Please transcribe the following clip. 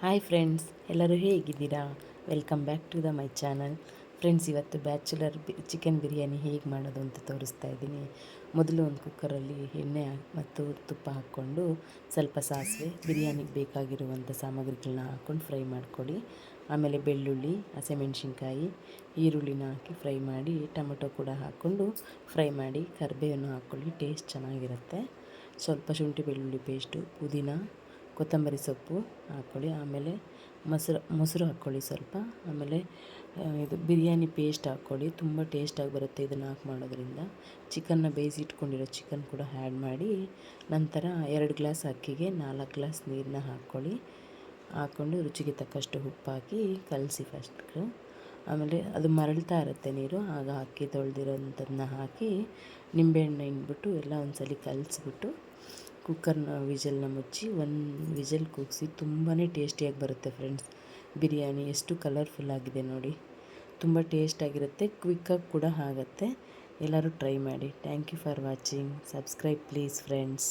Hi friends, ಎಲ್ಲರೂ ಹೇಗಿದ್ದೀರಾ? Welcome back to my channel. Friends, ಇವತ್ತು ಬ್ಯಾಚುಲರ್ ಚಿಕನ್ ಬಿರಿಯಾನಿ ಹೇಗೆ ಮಾಡೋದು ಅಂತ ತೋರಿಸ್ತಾ ಇದ್ದೀನಿ. ಮೊದಲು ಒಂದು ಕುಕ್ಕರಲ್ಲಿ ಎಣ್ಣೆ ಮತ್ತು ತುಪ್ಪ ಹಾಕ್ಕೊಂಡು ಸ್ವಲ್ಪ ಸಾಸಿವೆ, ಬಿರಿಯಾನಿಗೆ ಬೇಕಾಗಿರುವಂಥ ಸಾಮಗ್ರಿಗಳನ್ನ ಹಾಕ್ಕೊಂಡು ಫ್ರೈ ಮಾಡ್ಕೊಳ್ಳಿ. ಆಮೇಲೆ ಬೆಳ್ಳುಳ್ಳಿ, ಹಸಿಮೆಣ್ಸಿನ್ಕಾಯಿ, ಈರುಳ್ಳಿನ ಹಾಕಿ ಫ್ರೈ ಮಾಡಿ, ಟೊಮೆಟೊ ಕೂಡ ಹಾಕ್ಕೊಂಡು ಫ್ರೈ ಮಾಡಿ, ಕರಿಬೇವನ್ನು ಹಾಕ್ಕೊಳ್ಳಿ, ಟೇಸ್ಟ್ ಚೆನ್ನಾಗಿರುತ್ತೆ. ಸ್ವಲ್ಪ ಶುಂಠಿ ಬೆಳ್ಳುಳ್ಳಿ ಪೇಸ್ಟು, ಪುದೀನ, ಕೊತ್ತಂಬರಿ ಸೊಪ್ಪು ಹಾಕ್ಕೊಳ್ಳಿ. ಆಮೇಲೆ ಮೊಸರು ಹಾಕ್ಕೊಳ್ಳಿ ಸ್ವಲ್ಪ. ಆಮೇಲೆ ಇದು ಬಿರಿಯಾನಿ ಪೇಸ್ಟ್ ಹಾಕ್ಕೊಳ್ಳಿ, ತುಂಬ ಟೇಸ್ಟಾಗಿ ಬರುತ್ತೆ ಇದನ್ನು ಹಾಕಿ ಮಾಡೋದ್ರಿಂದ. ಚಿಕನ್ನ ಬೇಯಿಸಿಟ್ಕೊಂಡಿರೋ ಚಿಕನ್ ಕೂಡ ಆ್ಯಡ್ ಮಾಡಿ, ನಂತರ 2 ಗ್ಲಾಸ್ ಅಕ್ಕಿಗೆ 4 ಗ್ಲಾಸ್ ನೀರನ್ನ ಹಾಕ್ಕೊಂಡು ರುಚಿಗೆ ತಕ್ಕಷ್ಟು ಉಪ್ಪು ಹಾಕಿ ಕಲಸಿ ಫಸ್ಟು. ಆಮೇಲೆ ಅದು ಮರಳ್ತಾ ಇರುತ್ತೆ ನೀರು, ಆಗ ಅಕ್ಕಿ ತೊಳೆದಿರೋಂಥದ್ದನ್ನ ಹಾಕಿ ನಿಂಬೆಹಣ್ಣು ಹಿಂಡ್ಬಿಟ್ಟು ಎಲ್ಲ ಒಂದ್ಸಲ ಕಲಿಸ್ಬಿಟ್ಟು ಕುಕ್ಕರ್ನ ವಿಜಲ್ನ ಮುಚ್ಚಿ 1 ವಿಜಲ್ ಕೂಗಿಸಿ. ತುಂಬಾ ಟೇಸ್ಟಿಯಾಗಿ ಬರುತ್ತೆ ಫ್ರೆಂಡ್ಸ್ ಬಿರಿಯಾನಿ. ಎಷ್ಟು ಕಲರ್ಫುಲ್ ಆಗಿದೆ ನೋಡಿ, ತುಂಬ ಟೇಸ್ಟಾಗಿರುತ್ತೆ, ಕ್ವಿಕ್ಕಾಗಿ ಕೂಡ ಆಗುತ್ತೆ. ಎಲ್ಲರೂ ಟ್ರೈ ಮಾಡಿ. Thank you for watching. Subscribe please friends.